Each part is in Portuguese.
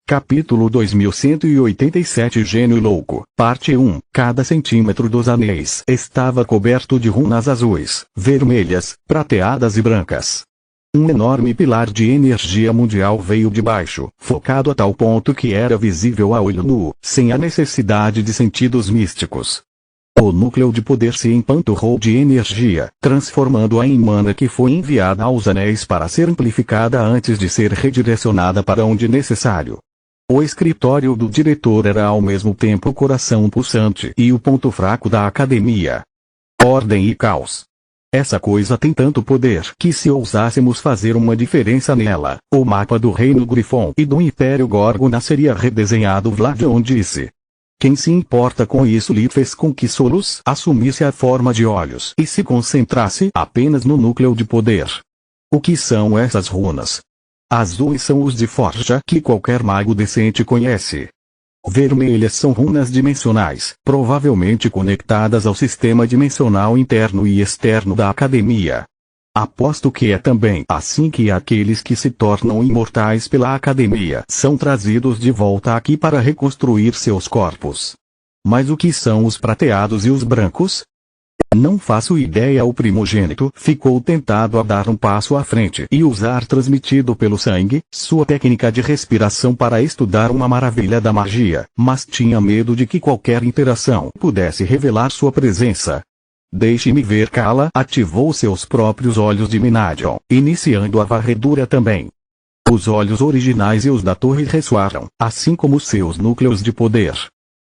Capítulo 2187 Gênio Louco, Parte 1. Cada centímetro dos anéis estava coberto de runas azuis, vermelhas, prateadas e brancas. Um enorme pilar de energia mundial veio de baixo, focado a tal ponto que era visível a olho nu, sem a necessidade de sentidos místicos. O núcleo de poder se empanturrou de energia, transformando-a em mana que foi enviada aos anéis para ser amplificada antes de ser redirecionada para onde necessário. O escritório do diretor era ao mesmo tempo o coração pulsante e o ponto fraco da academia. Ordem e caos. Essa coisa tem tanto poder que se ousássemos fazer uma diferença nela, o mapa do Reino Grifon e do Império Gorgon seria redesenhado. Vladion disse. Quem se importa com isso? Lhe fez com que Solos assumisse a forma de olhos e se concentrasse apenas no núcleo de poder. O que são essas runas? Azuis são os de forja que qualquer mago decente conhece. Vermelhas são runas dimensionais, provavelmente conectadas ao sistema dimensional interno e externo da academia. Aposto que é também assim que aqueles que se tornam imortais pela academia são trazidos de volta aqui para reconstruir seus corpos. Mas o que são os prateados e os brancos? Não faço ideia. O primogênito ficou tentado a dar um passo à frente e usar transmitido pelo sangue sua técnica de respiração para estudar uma maravilha da magia, mas tinha medo de que qualquer interação pudesse revelar sua presença. Deixe-me ver. Kala ativou seus próprios olhos de Minadion, iniciando a varredura também. Os olhos originais e os da torre ressoaram, assim como seus núcleos de poder.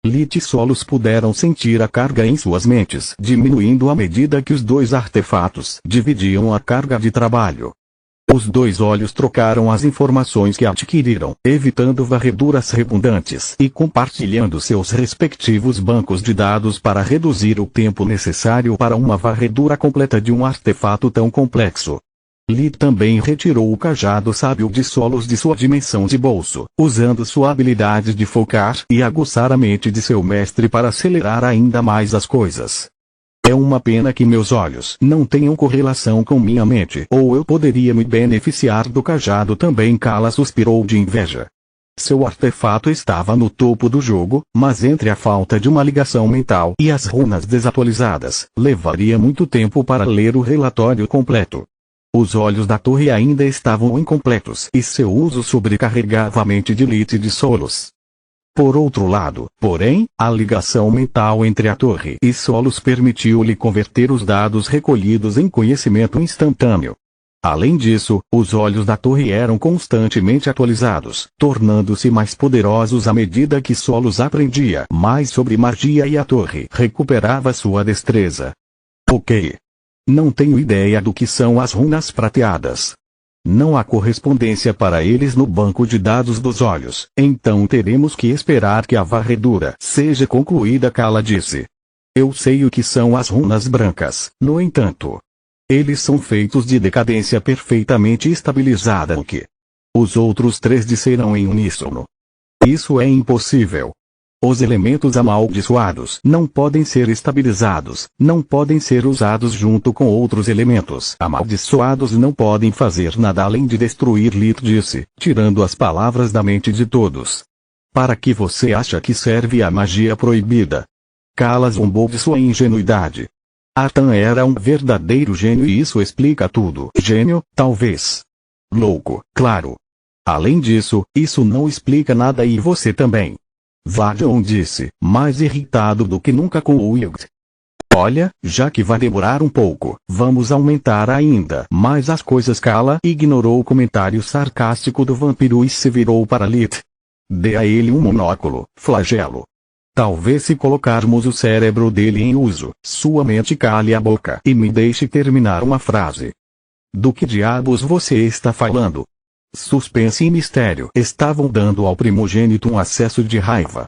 Lit e Solos puderam sentir a carga em suas mentes diminuindo à medida que os dois artefatos dividiam a carga de trabalho. Os dois olhos trocaram as informações que adquiriram, evitando varreduras redundantes e compartilhando seus respectivos bancos de dados para reduzir o tempo necessário para uma varredura completa de um artefato tão complexo. Lit também retirou o cajado sábio de Solos de sua dimensão de bolso, usando sua habilidade de focar e aguçar a mente de seu mestre para acelerar ainda mais as coisas. É uma pena que meus olhos não tenham correlação com minha mente, ou eu poderia me beneficiar do cajado também. Kala suspirou de inveja. Seu artefato estava no topo do jogo, mas entre a falta de uma ligação mental e as runas desatualizadas, levaria muito tempo para ler o relatório completo. Os olhos da torre ainda estavam incompletos e seu uso sobrecarregava a mente de Lit e de Solos. Por outro lado, porém, a ligação mental entre a torre e Solos permitiu-lhe converter os dados recolhidos em conhecimento instantâneo. Além disso, os olhos da torre eram constantemente atualizados, tornando-se mais poderosos à medida que Solos aprendia mais sobre magia e a torre recuperava sua destreza. Ok. Não tenho ideia do que são as runas prateadas. Não há correspondência para eles no banco de dados dos olhos, então teremos que esperar que a varredura seja concluída. Kala disse. Eu sei o que são as runas brancas, no entanto. Eles são feitos de decadência perfeitamente estabilizada. O que? Os outros três disseram em uníssono. Isso é impossível. Os elementos amaldiçoados não podem ser estabilizados, não podem ser usados junto com outros elementos amaldiçoados e não podem fazer nada além de destruir. Lit disse, tirando as palavras da mente de todos. Para que você acha que serve a magia proibida? Kala zombou de sua ingenuidade. Artan era um verdadeiro gênio e isso explica tudo. Gênio, talvez. Louco, claro. Além disso, isso não explica nada e você também. Vladion disse, mais irritado do que nunca com o Ygt. Olha, já que vai demorar um pouco, vamos aumentar ainda mais as coisas. Kala ignorou o comentário sarcástico do vampiro e se virou para Lit. Dê a ele um monóculo, flagelo. Talvez se colocarmos o cérebro dele em uso, sua mente cale a boca e me deixe terminar uma frase. Do que diabos você está falando? Suspense e mistério estavam dando ao primogênito um acesso de raiva.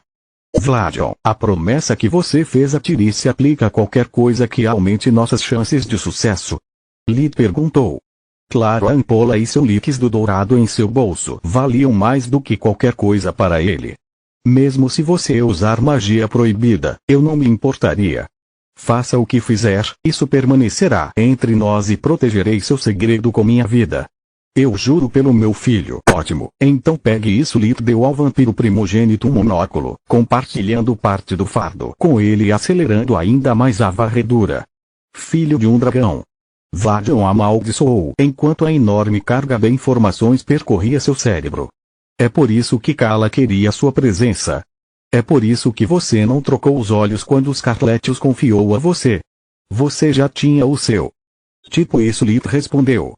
Vladion, a promessa que você fez a Tiri se aplica a qualquer coisa que aumente nossas chances de sucesso? Lit perguntou. Claro, a ampola e seu líquido dourado em seu bolso valiam mais do que qualquer coisa para ele. Mesmo se você usar magia proibida, eu não me importaria. Faça o que fizer, isso permanecerá entre nós e protegerei seu segredo com minha vida. Eu juro pelo meu filho. Ótimo. Então pegue isso. Lito deu ao vampiro primogênito um monóculo, compartilhando parte do fardo com ele e acelerando ainda mais a varredura. Filho de um dragão. Vladion amaldiçoou enquanto a enorme carga de informações percorria seu cérebro. É por isso que Kala queria sua presença. É por isso que você não trocou os olhos quando Scarlet os confiou a você. Você já tinha o seu. Tipo isso, Lito respondeu.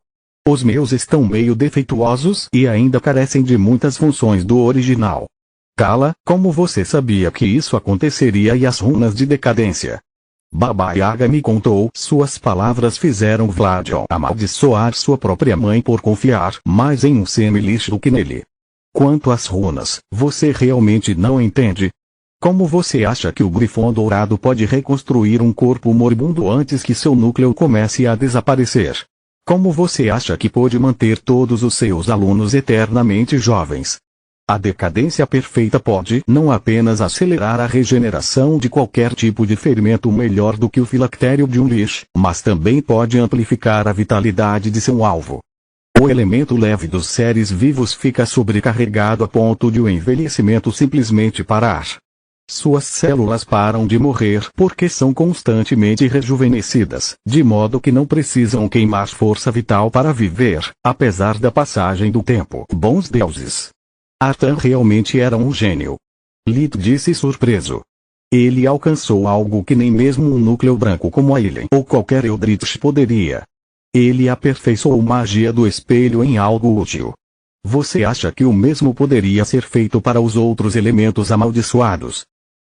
Os meus estão meio defeituosos e ainda carecem de muitas funções do original. Kala, como você sabia que isso aconteceria e as runas de decadência? Baba Yaga me contou. Suas palavras fizeram Vladion amaldiçoar sua própria mãe por confiar mais em um semi-lixo do que nele. Quanto às runas, você realmente não entende? Como você acha que o Grifão Dourado pode reconstruir um corpo moribundo antes que seu núcleo comece a desaparecer? Como você acha que pode manter todos os seus alunos eternamente jovens? A decadência perfeita pode não apenas acelerar a regeneração de qualquer tipo de fermento melhor do que o filactério de um lixo, mas também pode amplificar a vitalidade de seu alvo. O elemento leve dos seres vivos fica sobrecarregado a ponto de o envelhecimento simplesmente parar. Suas células param de morrer porque são constantemente rejuvenescidas, de modo que não precisam queimar força vital para viver, apesar da passagem do tempo. Bons deuses! Artan realmente era um gênio. Lito disse surpreso. Ele alcançou algo que nem mesmo um núcleo branco como a Ilhen ou qualquer Eldritch poderia. Ele aperfeiçoou a magia do espelho em algo útil. Você acha que o mesmo poderia ser feito para os outros elementos amaldiçoados?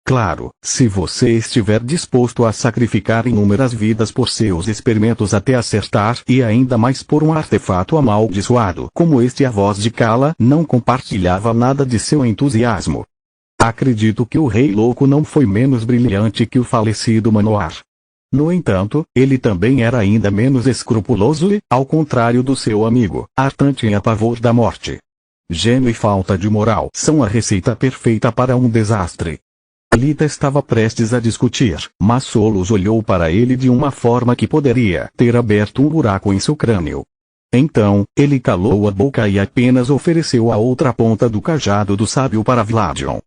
Claro, se você estiver disposto a sacrificar inúmeras vidas por seus experimentos até acertar e ainda mais por um artefato amaldiçoado como este. A voz de Kala não compartilhava nada de seu entusiasmo. Acredito que o Rei Louco não foi menos brilhante que o falecido Manoar. No entanto, ele também era ainda menos escrupuloso e, ao contrário do seu amigo, Artan tinha pavor da morte. Gênio e falta de moral são a receita perfeita para um desastre. Lita estava prestes a discutir, mas Solos olhou para ele de uma forma que poderia ter aberto um buraco em seu crânio. Então, ele calou a boca e apenas ofereceu a outra ponta do cajado do sábio para Vladion.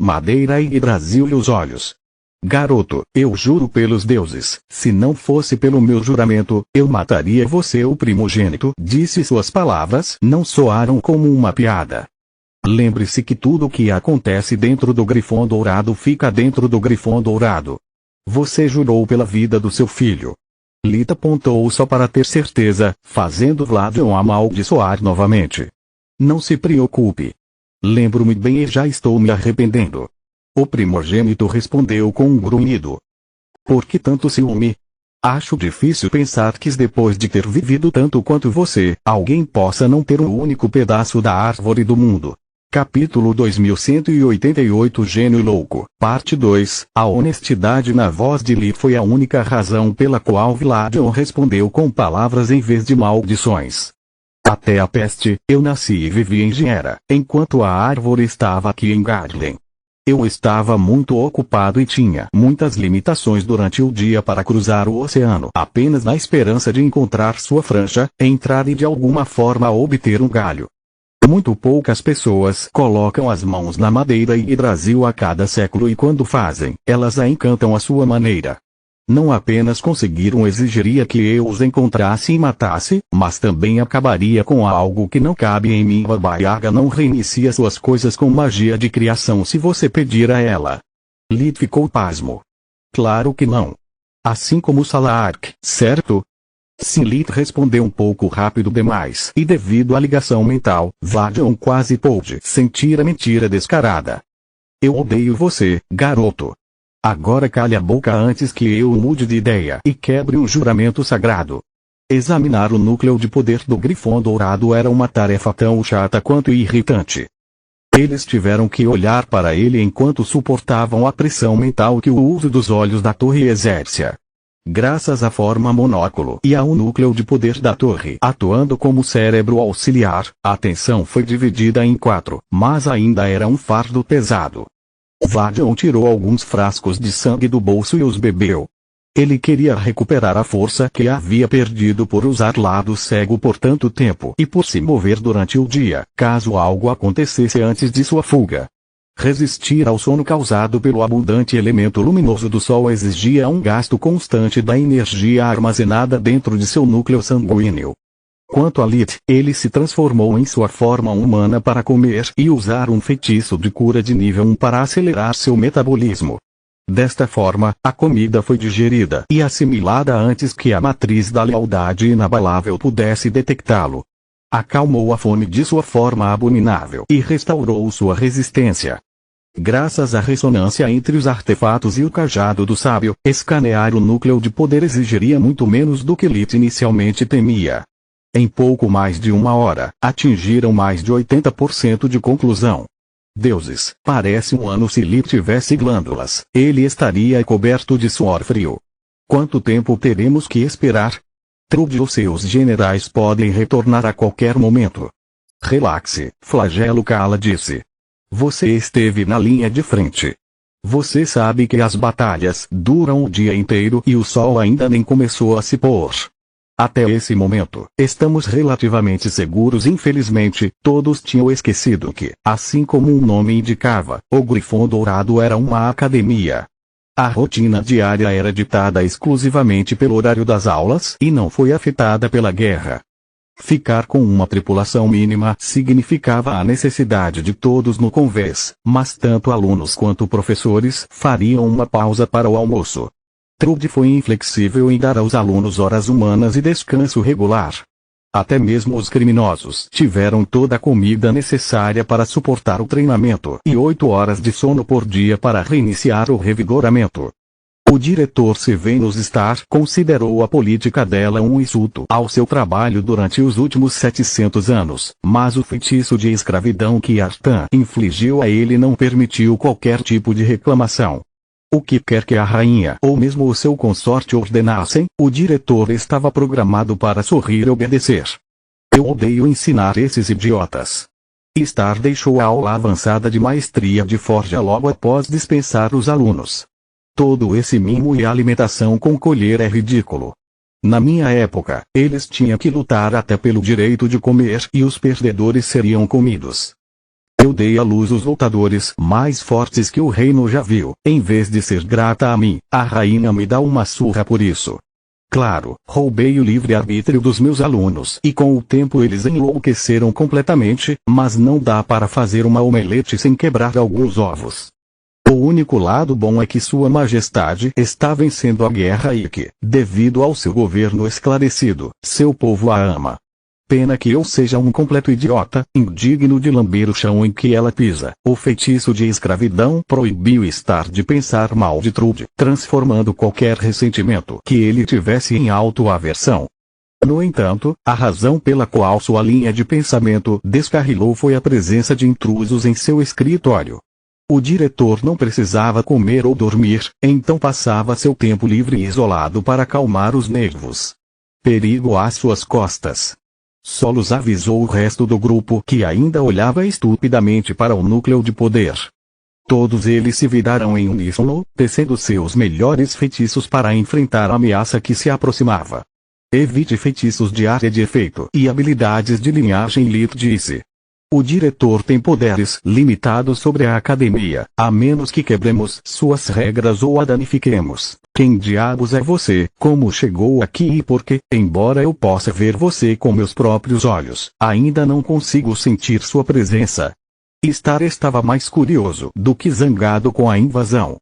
Madeira e Brasil-lhe os olhos. Garoto, eu juro pelos deuses, se não fosse pelo meu juramento, eu mataria você. O primogênito disse. Suas palavras não soaram como uma piada. Lembre-se que tudo o que acontece dentro do Grifão Dourado fica dentro do Grifão Dourado. Você jurou pela vida do seu filho. Lita apontou só para ter certeza, fazendo Vladion amaldiçoar novamente. Não se preocupe. Lembro-me bem e já estou me arrependendo. O primogênito respondeu com um grunhido. Por que tanto ciúme? Acho difícil pensar que depois de ter vivido tanto quanto você, alguém possa não ter um único pedaço da árvore do mundo. Capítulo 2188 Gênio Louco, Parte 2. A honestidade na voz de Lee foi a única razão pela qual Vladion respondeu com palavras em vez de maldições. Até a peste, eu nasci e vivi em Gera, enquanto a árvore estava aqui em Garden. Eu estava muito ocupado e tinha muitas limitações durante o dia para cruzar o oceano apenas na esperança de encontrar sua franja, entrar e de alguma forma obter um galho. Muito poucas pessoas colocam as mãos na madeira e Brasil a cada século e quando fazem, elas a encantam à sua maneira. Não apenas conseguiram exigiria que eu os encontrasse e matasse, mas também acabaria com algo que não cabe em mim. Baba Yaga não reinicia suas coisas com magia de criação se você pedir a ela. Lit ficou pasmo. Claro que não. Assim como Salark, certo? Sim, Lit respondeu um pouco rápido demais, e devido à ligação mental, Vladion quase pôde sentir a mentira descarada. Eu odeio você, garoto. Agora cale a boca antes que eu mude de ideia e quebre um juramento sagrado. Examinar o núcleo de poder do Grifão Dourado era uma tarefa tão chata quanto irritante. Eles tiveram que olhar para ele enquanto suportavam a pressão mental que o uso dos olhos da torre exercia. Graças à forma monóculo e ao núcleo de poder da torre atuando como cérebro auxiliar, a atenção foi dividida em 4, mas ainda era um fardo pesado. Vladion tirou alguns frascos de sangue do bolso e os bebeu. Ele queria recuperar a força que havia perdido por usar lado cego por tanto tempo e por se mover durante o dia, caso algo acontecesse antes de sua fuga. Resistir ao sono causado pelo abundante elemento luminoso do Sol exigia um gasto constante da energia armazenada dentro de seu núcleo sanguíneo. Quanto a Lilith, ele se transformou em sua forma humana para comer e usar um feitiço de cura de nível 1 para acelerar seu metabolismo. Desta forma, a comida foi digerida e assimilada antes que a matriz da lealdade inabalável pudesse detectá-lo. Acalmou a fome de sua forma abominável e restaurou sua resistência. Graças à ressonância entre os artefatos e o cajado do sábio, escanear o núcleo de poder exigiria muito menos do que Lilith inicialmente temia. Em pouco mais de uma hora, atingiram mais de 80% de conclusão. Deuses, parece um ano se Lilith tivesse glândulas, ele estaria coberto de suor frio. Quanto tempo teremos que esperar? Trude ou seus generais podem retornar a qualquer momento. Relaxe, Flagelo Kala disse. Você esteve na linha de frente. Você sabe que as batalhas duram o dia inteiro e o sol ainda nem começou a se pôr. Até esse momento, estamos relativamente seguros. Infelizmente, todos tinham esquecido que, assim como o nome indicava, o Grifão Dourado era uma academia. A rotina diária era ditada exclusivamente pelo horário das aulas e não foi afetada pela guerra. Ficar com uma tripulação mínima significava a necessidade de todos no convés, mas tanto alunos quanto professores fariam uma pausa para o almoço. Trude foi inflexível em dar aos alunos horas humanas e descanso regular. Até mesmo os criminosos tiveram toda a comida necessária para suportar o treinamento e 8 horas de sono por dia para reiniciar o revigoramento. O diretor Sevenus Star considerou a política dela um insulto ao seu trabalho durante os últimos 700 anos, mas o feitiço de escravidão que Artan infligiu a ele não permitiu qualquer tipo de reclamação. O que quer que a rainha ou mesmo o seu consorte ordenassem, o diretor estava programado para sorrir e obedecer. Eu odeio ensinar esses idiotas. Star deixou a aula avançada de maestria de forja logo após dispensar os alunos. Todo esse mimo e alimentação com colher é ridículo. Na minha época, eles tinham que lutar até pelo direito de comer e os perdedores seriam comidos. Eu dei à luz os lutadores mais fortes que o reino já viu. Em vez de ser grata a mim, a rainha me dá uma surra por isso. Claro, roubei o livre-arbítrio dos meus alunos e com o tempo eles enlouqueceram completamente, mas não dá para fazer uma omelete sem quebrar alguns ovos. O único lado bom é que Sua Majestade está vencendo a guerra e que, devido ao seu governo esclarecido, seu povo a ama. Pena que eu seja um completo idiota, indigno de lamber o chão em que ela pisa. O feitiço de escravidão proibiu Star de pensar mal de Trude, transformando qualquer ressentimento que ele tivesse em autoaversão. No entanto, a razão pela qual sua linha de pensamento descarrilou foi a presença de intrusos em seu escritório. O diretor não precisava comer ou dormir, então passava seu tempo livre e isolado para acalmar os nervos. Perigo às suas costas. Solos avisou o resto do grupo que ainda olhava estupidamente para o núcleo de poder. Todos eles se viraram em uníssono, tecendo seus melhores feitiços para enfrentar a ameaça que se aproximava. Evite feitiços de área de efeito e habilidades de linhagem, Lilith disse. O diretor tem poderes limitados sobre a academia, a menos que quebremos suas regras ou a danifiquemos. Quem diabos é você? Como chegou aqui e por que, embora eu possa ver você com meus próprios olhos, ainda não consigo sentir sua presença? Star estava mais curioso do que zangado com a invasão.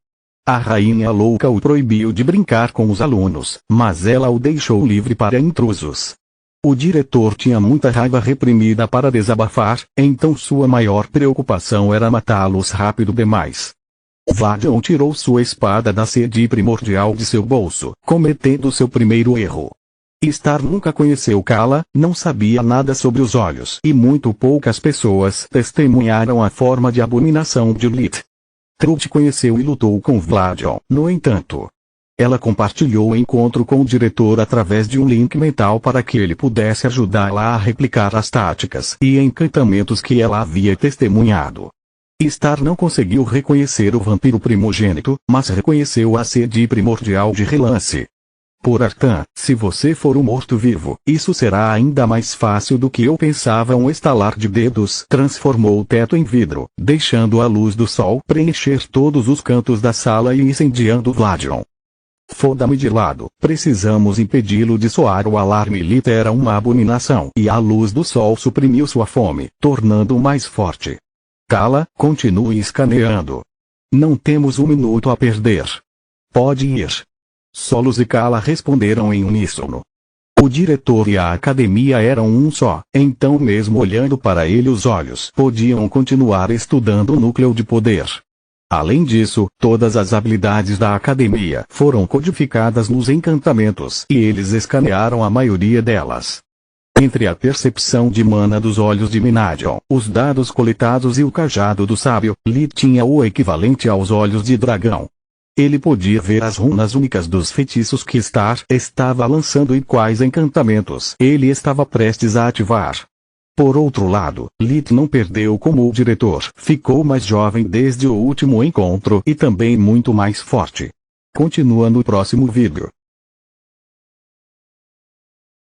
A rainha louca o proibiu de brincar com os alunos, mas ela o deixou livre para intrusos. O diretor tinha muita raiva reprimida para desabafar, então sua maior preocupação era matá-los rápido demais. Vadion tirou sua espada da sede primordial de seu bolso, cometendo seu primeiro erro. Star nunca conheceu Kala, não sabia nada sobre os olhos e muito poucas pessoas testemunharam a forma de abominação de Lilith. Trude conheceu e lutou com Vadion, no entanto. Ela compartilhou o encontro com o diretor através de um link mental para que ele pudesse ajudá-la a replicar as táticas e encantamentos que ela havia testemunhado. Star não conseguiu reconhecer o vampiro primogênito, mas reconheceu a sede primordial de relance. Por Artan, se você for um morto-vivo, isso será ainda mais fácil do que eu pensava. Um estalar de dedos transformou o teto em vidro, deixando a luz do sol preencher todos os cantos da sala e incendiando Vladion. Foda-me de lado, precisamos impedi-lo de soar. O alarme Lit era uma abominação e a luz do sol suprimiu sua fome, tornando-o mais forte. Cala, continue escaneando. Não temos um minuto a perder. Pode ir. Solos e Kala responderam em uníssono. O diretor e a academia eram um só, então mesmo olhando para ele os olhos podiam continuar estudando o núcleo de poder. Além disso, todas as habilidades da academia foram codificadas nos encantamentos e eles escanearam a maioria delas. Entre a percepção de mana dos olhos de Minadion, os dados coletados e o cajado do sábio, Lit tinha o equivalente aos olhos de dragão. Ele podia ver as runas únicas dos feitiços que Star estava lançando e quais encantamentos ele estava prestes a ativar. Por outro lado, Lit não perdeu como o diretor. Ficou mais jovem desde o último encontro e também muito mais forte. Continua no próximo vídeo.